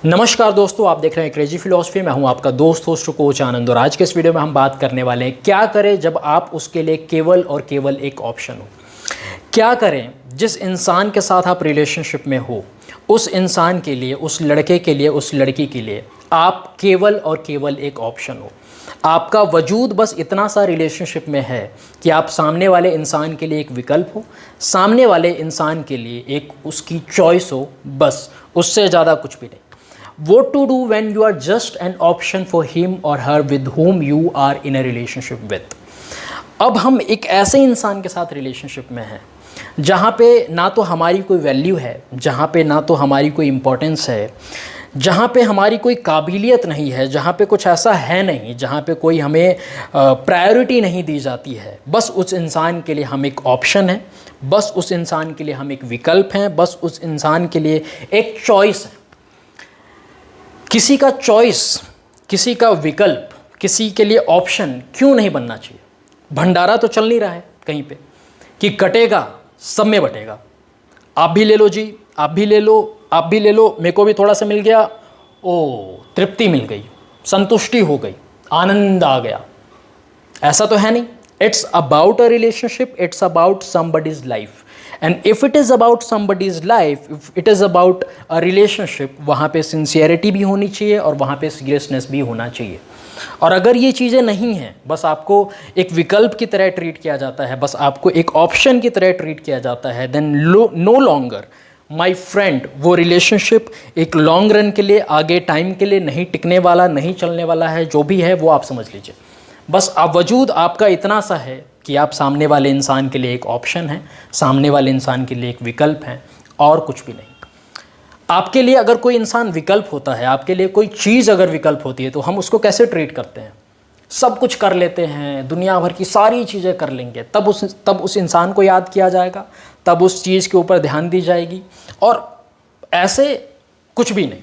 नमस्कार दोस्तों, आप देख रहे हैं क्रेजी फिलॉसफी। मैं हूं आपका दोस्त होस्ट कोच आनंद और आज के इस वीडियो में हम बात करने वाले हैं क्या करें जब आप उसके लिए केवल और केवल एक ऑप्शन हो। क्या करें जिस इंसान के साथ आप रिलेशनशिप में हो, उस इंसान के लिए, उस लड़के के लिए, उस लड़की के लिए आप केवल और केवल एक ऑप्शन हो। आपका वजूद बस इतना सा रिलेशनशिप में है कि आप सामने वाले इंसान के लिए एक विकल्प हो, सामने वाले इंसान के लिए एक उसकी चॉइस हो, बस उससे ज़्यादा कुछ भी नहीं। What to do when you are just an option for him or her with whom you are in a relationship with। अब हम एक ऐसे इंसान के साथ रिलेशनशिप में हैं जहाँ पे ना तो हमारी कोई वैल्यू है, जहाँ पे ना तो हमारी कोई इम्पोर्टेंस है, जहाँ पे हमारी कोई काबिलियत नहीं है, जहाँ पे कुछ ऐसा है नहीं, जहाँ पे कोई हमें प्रायोरिटी नहीं दी जाती है। बस उस इंसान के लिए हम एक ऑप्शन हैं, बस उस इंसान के लिए हम एक विकल्प हैं, बस उस इंसान के लिए एक चॉइस है। किसी का चॉइस, किसी का विकल्प, किसी के लिए ऑप्शन क्यों नहीं बनना चाहिए। भंडारा तो चल नहीं रहा है कहीं पे कि कटेगा सब में बटेगा, आप भी ले लो जी, आप भी ले लो, आप भी ले लो, मेरे को भी थोड़ा सा मिल गया, ओ तृप्ति मिल गई, संतुष्टि हो गई, आनंद आ गया। ऐसा तो है नहीं। It's about a relationship, it's about somebody's life, and if it is about somebody's life, if it is about a relationship, वहाँ पे सिंसियरिटी भी होनी चाहिए और वहाँ पे सीरियसनेस भी होना चाहिए। और अगर ये चीज़ें नहीं हैं, बस आपको एक विकल्प की तरह ट्रीट किया जाता है, बस आपको एक ऑप्शन की तरह ट्रीट किया जाता है, then no longer my friend, वो रिलेशनशिप एक लॉन्ग रन के लिए, आगे टाइम के लिए नहीं टिकने वाला, नहीं चलने वाला है। जो भी है वो आप समझ लीजिए। बस आप वजूद आपका इतना सा है कि आप सामने वाले इंसान के लिए एक ऑप्शन है, सामने वाले इंसान के लिए एक विकल्प है, और कुछ भी नहीं। आपके लिए अगर कोई इंसान विकल्प होता है, आपके लिए कोई चीज़ अगर विकल्प होती है, तो हम उसको कैसे ट्रीट करते हैं? सब कुछ कर लेते हैं, दुनिया भर की सारी चीज़ें कर लेंगे, तब उस इंसान को याद किया जाएगा, तब उस चीज़ के ऊपर ध्यान दी जाएगी। और ऐसे कुछ भी नहीं,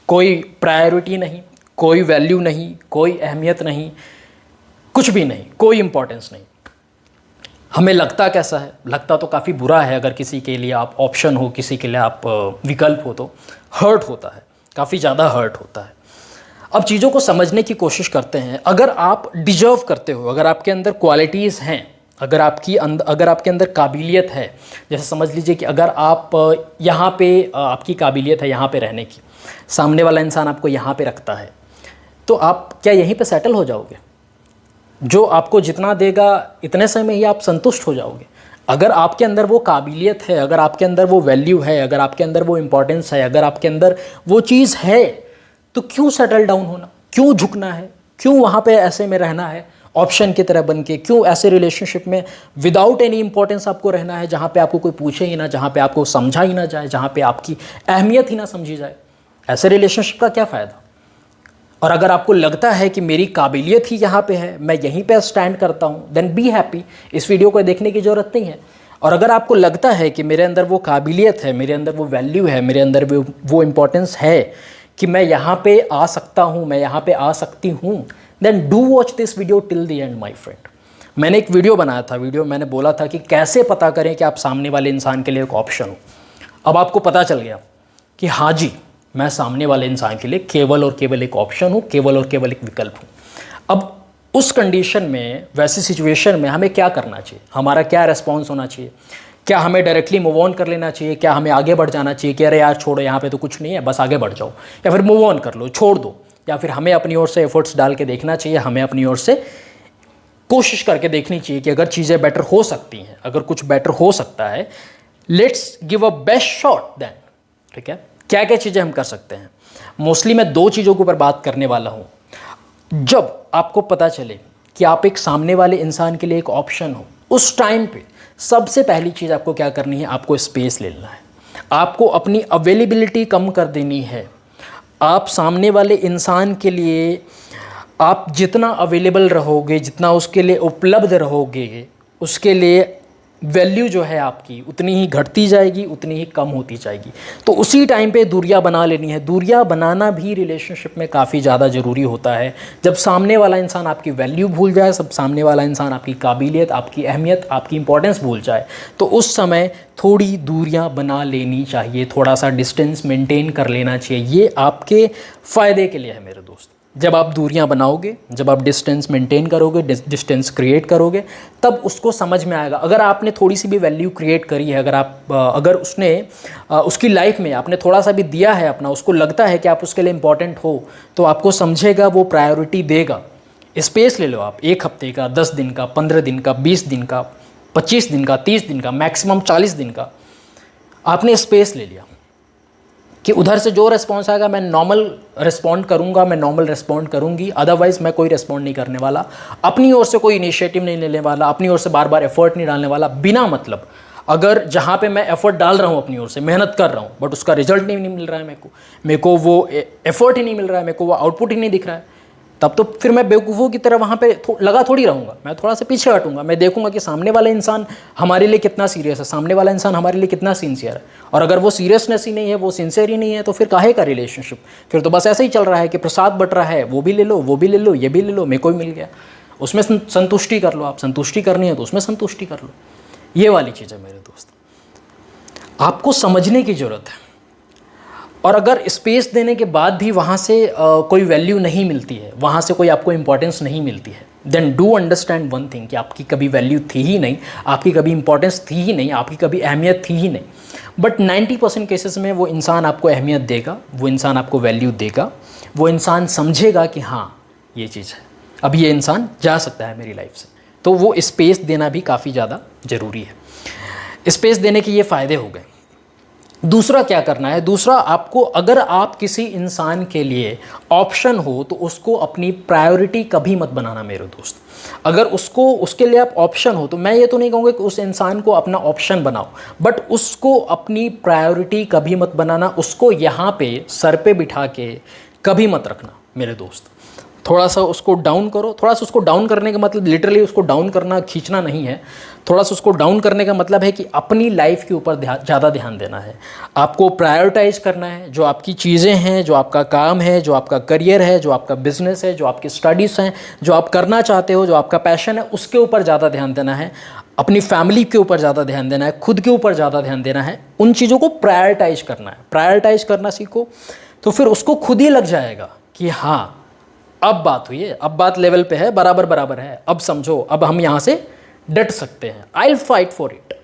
कोई प्रायोरिटी नहीं, कोई वैल्यू नहीं, कोई अहमियत नहीं, कुछ भी नहीं, कोई इम्पोर्टेंस नहीं। हमें लगता कैसा है? लगता तो काफ़ी बुरा है। अगर किसी के लिए आप ऑप्शन हो, किसी के लिए आप विकल्प हो, तो हर्ट होता है, काफ़ी ज़्यादा हर्ट होता है। अब चीज़ों को समझने की कोशिश करते हैं। अगर आप डिजर्व करते हो, अगर आपके अंदर क्वालिटीज़ हैं, अगर आपके अंदर काबिलियत है, जैसे समझ लीजिए कि अगर आप यहाँ पे आपकी काबिलियत है यहाँ पे रहने की, सामने वाला इंसान आपको यहाँ पे रखता है, तो आप क्या यहीं पे सेटल हो जाओगे? जो आपको जितना देगा इतने समय में ही आप संतुष्ट हो जाओगे? अगर आपके अंदर वो काबिलियत है, अगर आपके अंदर वो वैल्यू है, अगर आपके अंदर वो इम्पोर्टेंस है, अगर आपके अंदर वो चीज़ है, तो क्यों सेटल डाउन होना, क्यों झुकना है, क्यों वहाँ पे ऐसे में रहना है ऑप्शन की तरह बन के? क्यों ऐसे रिलेशनशिप में विदाउट एनी इंपॉर्टेंस आपको रहना है, जहाँ पे आपको कोई पूछे ही ना, जहाँ पे आपको समझा ही ना जाए, जहाँ पे आपकी अहमियत ही ना समझी जाए? ऐसे रिलेशनशिप का क्या फ़ायदा? और अगर आपको लगता है कि मेरी काबिलियत ही यहाँ पे है, मैं यहीं पे स्टैंड करता हूँ, देन बी हैप्पी, इस वीडियो को देखने की ज़रूरत नहीं है। और अगर आपको लगता है कि मेरे अंदर वो काबिलियत है, मेरे अंदर वो वैल्यू है, मेरे अंदर वो इम्पोर्टेंस है कि मैं यहाँ पे आ सकता हूँ, मैं यहाँ पे आ सकती हूँ, then do watch this video till the end my friend. मैंने एक वीडियो बनाया था, मैंने बोला था कि कैसे पता करें कि आप सामने वाले इंसान के लिए एक ऑप्शन हो। अब आपको पता चल गया कि हाँ जी, मैं सामने वाले इंसान के लिए केवल और केवल एक ऑप्शन हूँ, केवल और केवल एक विकल्प हूँ। अब उस कंडीशन में, वैसी सिचुएशन में हमें क्या करना चाहिए? हमारा क्या रिस्पॉन्स होना चाहिए? क्या हमें डायरेक्टली मूव ऑन कर लेना चाहिए? क्या हमें आगे बढ़ जाना चाहिए कि अरे यार छोड़ो, यहाँ पे तो कुछ नहीं है, बस आगे बढ़ जाओ? या फिर मूव ऑन कर लो, छोड़ दो? या फिर हमें अपनी ओर से एफर्ट्स डाल के देखना चाहिए, हमें अपनी ओर से कोशिश करके देखनी चाहिए कि अगर चीज़ें बेटर हो सकती हैं, अगर कुछ बेटर हो सकता है, let's give a best shot then. ठीक है, क्या क्या चीज़ें हम कर सकते हैं? मोस्टली मैं दो चीज़ों के ऊपर बात करने वाला हूँ। जब आपको पता चले कि आप एक सामने वाले इंसान के लिए एक ऑप्शन हो, उस टाइम पे सबसे पहली चीज़ आपको क्या करनी है? आपको स्पेस ले लेना है, आपको अपनी अवेलेबिलिटी कम कर देनी है। आप सामने वाले इंसान के लिए आप जितना अवेलेबल रहोगे, जितना उसके लिए उपलब्ध रहोगे, उसके लिए वैल्यू जो है आपकी उतनी ही घटती जाएगी, उतनी ही कम होती जाएगी। तो उसी टाइम पे दूरियां बना लेनी है। दूरियां बनाना भी रिलेशनशिप में काफ़ी ज़्यादा ज़रूरी होता है। जब सामने वाला इंसान आपकी वैल्यू भूल जाए, सब सामने वाला इंसान आपकी काबिलियत, आपकी अहमियत, आपकी इंपॉर्टेंस भूल जाए, तो उस समय थोड़ी दूरियां बना लेनी चाहिए, थोड़ा सा डिस्टेंस मेंटेन कर लेना चाहिए। ये आपके फ़ायदे के लिए है मेरे दोस्त। जब आप दूरियां बनाओगे, जब आप डिस्टेंस मेंटेन करोगे, डिस्टेंस क्रिएट करोगे, तब उसको समझ में आएगा। अगर आपने थोड़ी सी भी वैल्यू क्रिएट करी है, अगर उसने उसकी लाइफ में आपने थोड़ा सा भी दिया है अपना, उसको लगता है कि आप उसके लिए इम्पोर्टेंट हो, तो आपको समझेगा, वो प्रायोरिटी देगा। स्पेस ले लो आप, 1 हफ्ते का, 10 दिन का, 15 दिन का, 20 दिन का, 25 दिन का, 30 दिन का, मैक्सिमम 40 दिन का आपने स्पेस ले लिया कि उधर से जो रिस्पॉन्स आएगा मैं नॉर्मल रिस्पॉन्ड करूंगा, मैं नॉर्मल रिस्पॉन्ड करूंगी, अदरवाइज मैं कोई रिस्पॉन्ड नहीं करने वाला, अपनी ओर से कोई इनिशिएटिव नहीं लेने वाला, अपनी ओर से बार बार एफर्ट नहीं डालने वाला बिना मतलब। अगर जहाँ पे मैं एफर्ट डाल रहा हूँ, अपनी ओर से मेहनत कर रहा हूँ, बट उसका रिजल्ट नहीं मिल रहा है, मेरे को वो एफर्ट ही नहीं मिल रहा है, मेरे को वो आउटपुट ही नहीं दिख रहा है, तब तो फिर मैं बेवकूफ़ों की तरह वहाँ पे लगा थोड़ी रहूँगा। मैं थोड़ा सा पीछे हटूँगा, मैं देखूँगा कि सामने वाला इंसान हमारे लिए कितना सीरियस है, सामने वाला इंसान हमारे लिए कितना सिंसियर है। और अगर वो सीरियसनेस ही नहीं है, वो सिंसियर ही नहीं है, तो फिर काहे का रिलेशनशिप? फिर तो बस ऐसे ही चल रहा है कि प्रसाद बट रहा है, वो भी ले लो, वो भी ले लो, ये भी ले लो, मेरे को ही मिल गया। उसमें संतुष्टि कर लो, आप संतुष्टि करनी है तो उसमें संतुष्टि कर लो। ये वाली चीज़ है मेरे दोस्त, आपको समझने की ज़रूरत है। और अगर स्पेस देने के बाद भी वहाँ से कोई वैल्यू नहीं मिलती है, वहाँ से कोई आपको इंपॉर्टेंस नहीं मिलती है, then do understand one thing कि आपकी कभी वैल्यू थी ही नहीं, आपकी कभी इंपॉर्टेंस थी ही नहीं, आपकी कभी अहमियत थी ही नहीं। बट 90% केसेस में वो इंसान आपको अहमियत देगा, वो इंसान आपको वैल्यू देगा, वो इंसान समझेगा कि हाँ ये चीज़ है, अब ये इंसान जा सकता है मेरी लाइफ से। तो वो स्पेस देना भी काफ़ी ज़्यादा ज़रूरी है। स्पेस देने के ये फ़ायदे हो गए। दूसरा क्या करना है? दूसरा, आपको, अगर आप किसी इंसान के लिए ऑप्शन हो तो उसको अपनी प्रायोरिटी कभी मत बनाना मेरे दोस्त। अगर उसके लिए आप ऑप्शन हो, तो मैं ये तो नहीं कहूँगा कि उस इंसान को अपना ऑप्शन बनाओ, बट उसको अपनी प्रायोरिटी कभी मत बनाना। उसको यहाँ पे सर पे बिठा के कभी मत रखना मेरे दोस्त। थोड़ा सा उसको डाउन करो। थोड़ा सा उसको डाउन करने का मतलब लिटरली उसको डाउन करना, खींचना नहीं है। थोड़ा सा उसको डाउन करने का मतलब है कि अपनी लाइफ के ऊपर ज़्यादा ध्यान देना है, आपको प्रायोरिटाइज करना है। जो आपकी चीज़ें हैं, जो आपका काम है, जो आपका करियर है, जो आपका बिजनेस है, जो आपकी स्टडीज़ हैं, जो आप करना चाहते हो, जो आपका पैशन है, उसके ऊपर ज़्यादा ध्यान देना है। अपनी फैमिली के ऊपर ज़्यादा ध्यान देना है, खुद के ऊपर ज़्यादा ध्यान देना है। उन चीज़ों को प्रायोरिटाइज करना है। प्रायोरिटाइज करना सीखो तो फिर उसको खुद ही लग जाएगा कि हाँ अब बात हुई है, अब बात लेवल पे है, बराबर बराबर है, अब समझो, अब हम यहाँ से डट सकते हैं, I will fight for it.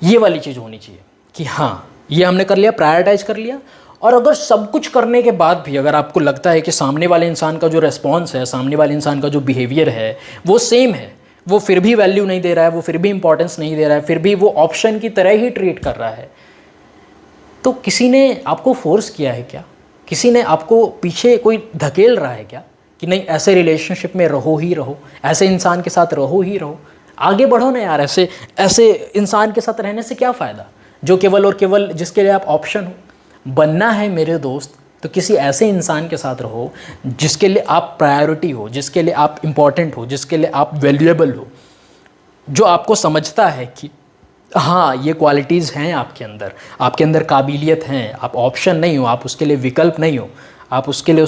ये वाली चीज़ होनी चाहिए कि हाँ ये हमने कर लिया, प्रायोरिटाइज कर लिया। और अगर सब कुछ करने के बाद भी अगर आपको लगता है कि सामने वाले इंसान का जो रेस्पॉन्स है, सामने वाले इंसान का जो बिहेवियर है वो सेम है, वो फिर भी वैल्यू नहीं दे रहा है, वो फिर भी इंपॉर्टेंस नहीं दे रहा है, फिर भी वो ऑप्शन की तरह ही ट्रीट कर रहा है, तो किसी ने आपको फोर्स किया है क्या? किसी ने आपको पीछे कोई धकेल रहा है क्या कि नहीं ऐसे रिलेशनशिप में रहो ही रहो, ऐसे इंसान के साथ रहो ही रहो, आगे बढ़ो ना यार, ऐसे इंसान के साथ रहने से क्या फ़ायदा जो केवल और केवल जिसके लिए आप ऑप्शन हो? बनना है मेरे दोस्त तो किसी ऐसे इंसान के साथ रहो जिसके लिए आप प्रायोरिटी हो, जिसके लिए आप इम्पॉर्टेंट हो, जिसके लिए आप वैल्यूएबल हो, जो आपको समझता है कि हाँ ये क्वालिटीज़ हैं आपके अंदर काबिलियत हैं, आप ऑप्शन नहीं हो, आप उसके लिए विकल्प नहीं हो, आप उसके लिए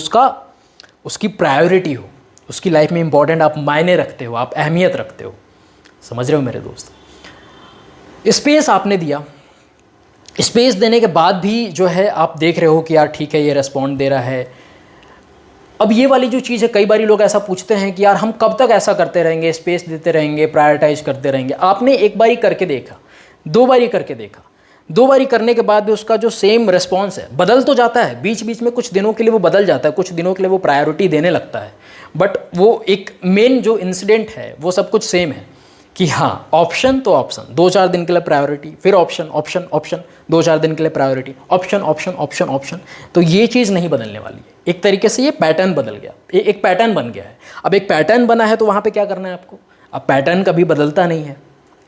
उसकी प्रायोरिटी हो, उसकी लाइफ में इंपॉर्टेंट आप मायने रखते हो, आप अहमियत रखते हो। समझ रहे हो मेरे दोस्त? स्पेस आपने दिया, स्पेस देने के बाद भी जो है आप देख रहे हो कि यार ठीक है ये रेस्पॉन्ड दे रहा है। अब ये वाली जो चीज़ है, कई बार लोग ऐसा पूछते हैं कि यार हम कब तक ऐसा करते रहेंगे, स्पेस देते रहेंगे, प्रायोरिटाइज करते रहेंगे। आपने एक बारी करके देखा, 2 बारी करके देखा, 2 बारी करने के बाद भी उसका जो सेम रिस्पॉन्स है बदल तो जाता है, बीच बीच में कुछ दिनों के लिए वो बदल जाता है, कुछ दिनों के लिए वो प्रायोरिटी देने लगता है, बट वो एक मेन जो इंसिडेंट है वो सब कुछ सेम है कि हाँ ऑप्शन तो ऑप्शन, 2-4 दिन के लिए प्रायोरिटी, फिर ऑप्शन ऑप्शन ऑप्शन, 2-4 दिन के लिए priority, option option option option. तो ये चीज़ नहीं बदलने वाली है। एक तरीके से ये पैटर्न बदल गया, एक पैटर्न बन गया है। अब एक पैटर्न बना है तो वहाँ पे क्या करना है आपको? अब पैटर्न कभी बदलता नहीं है,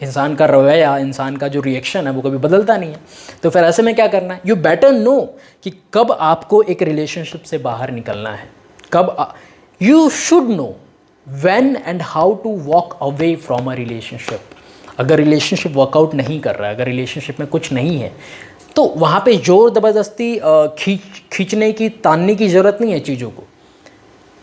इंसान का रवैया, इंसान का जो रिएक्शन है वो कभी बदलता नहीं है। तो फिर ऐसे में क्या करना है? यू बेटर नो कि कब आपको एक रिलेशनशिप से बाहर निकलना है, कब you should know when and how to walk away from a relationship। अगर रिलेशनशिप वर्कआउट नहीं कर रहा है, अगर रिलेशनशिप में कुछ नहीं है, तो वहाँ पे ज़ोर ज़बरदस्ती खींचने की, तानने की ज़रूरत नहीं है चीज़ों को।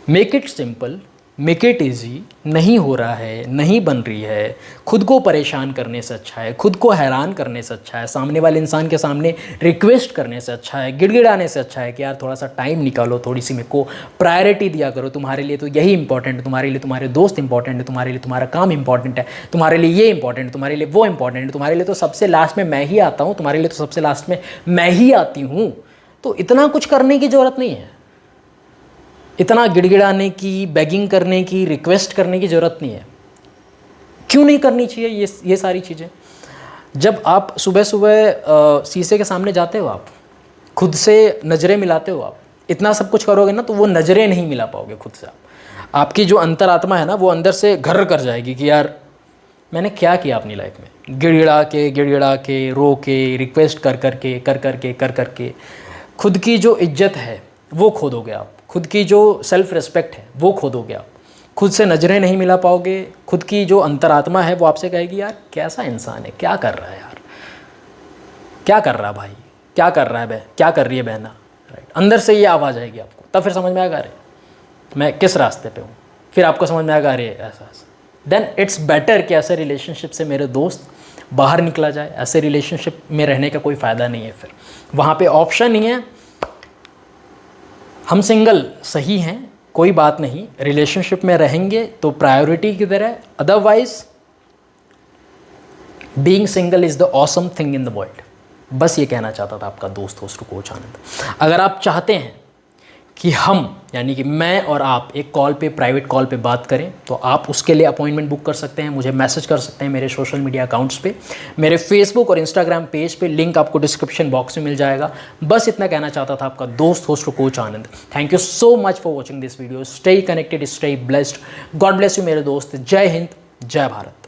Make it simple, make it easy. नहीं हो रहा है, नहीं बन रही है, खुद को परेशान करने से अच्छा है, खुद को हैरान करने से अच्छा है, सामने वाले इंसान के सामने रिक्वेस्ट करने से अच्छा है, गिड़गिड़ाने से अच्छा है कि यार थोड़ा सा टाइम निकालो, थोड़ी सी मेरे को प्रायोरिटी दिया करो, तुम्हारे लिए तो यही इंपॉर्टेंट है, तुम्हारे लिए तुम्हारे दोस्त इंपॉर्टेंट है, तुम्हारे लिए तुम्हारा काम इंपॉर्टेंट है, तुम्हारे लिए ये इंपॉर्टेंट है, तुम्हारे लिए वो इंपॉर्टेंट है, तुम्हारे लिए तो सबसे लास्ट में मैं ही आता हूँ, तुम्हारे लिए तो सबसे लास्ट में मैं ही आती हूँ। तो इतना कुछ करने की ज़रूरत नहीं है, इतना गिड़गिड़ाने की, बेगिंग करने की, रिक्वेस्ट करने की ज़रूरत नहीं है। क्यों नहीं करनी चाहिए ये सारी चीज़ें? जब आप सुबह सुबह शीशे के सामने जाते हो, आप खुद से नज़रें मिलाते हो, आप इतना सब कुछ करोगे ना, तो वो नज़रें नहीं मिला पाओगे खुद से। आपकी जो अंतरात्मा है ना, वो अंदर से घर कर जाएगी कि यार मैंने क्या किया अपनी लाइफ में, गिड़गिड़ा के, रो के, रिक्वेस्ट कर करके खुद की जो इज्जत है वो खो दोगे आप, खुद की जो सेल्फ रिस्पेक्ट है वो खो दोगे आप, खुद से नज़रें नहीं मिला पाओगे, खुद की जो अंतरात्मा है वो आपसे कहेगी यार कैसा इंसान है, क्या कर रहा है यार, क्या कर रहा है भाई, क्या कर रहा है क्या कर रही है बहना, राइट। अंदर से ये आवाज़ आएगी आपको, तब फिर समझ में आएगा अरे मैं किस रास्ते पे हूँ, फिर आपको समझ में आएगा अरे ऐसा। देन इट्स बेटर कि ऐसे रिलेशनशिप से मेरे दोस्त बाहर निकला जाए, ऐसे रिलेशनशिप में रहने का कोई फ़ायदा नहीं है, फिर वहाँ पे ऑप्शन नहीं है। हम सिंगल सही हैं, कोई बात नहीं, रिलेशनशिप में रहेंगे तो प्रायोरिटी की तरह, otherwise being single is the awesome thing in the world. बस ये कहना चाहता था आपका दोस्त होस्ट कोच आनंद। अगर आप चाहते हैं कि हम यानी कि मैं और आप एक कॉल पे, प्राइवेट कॉल पे बात करें, तो आप उसके लिए अपॉइंटमेंट बुक कर सकते हैं, मुझे मैसेज कर सकते हैं मेरे सोशल मीडिया अकाउंट्स पे, मेरे फेसबुक और इंस्टाग्राम पेज पे, लिंक आपको डिस्क्रिप्शन बॉक्स में मिल जाएगा। बस इतना कहना चाहता था आपका दोस्त host coach Anand. Thank you so much for watching this video. Stay connected, stay blessed, God bless you मेरे दोस्त। जय हिंद, जय भारत।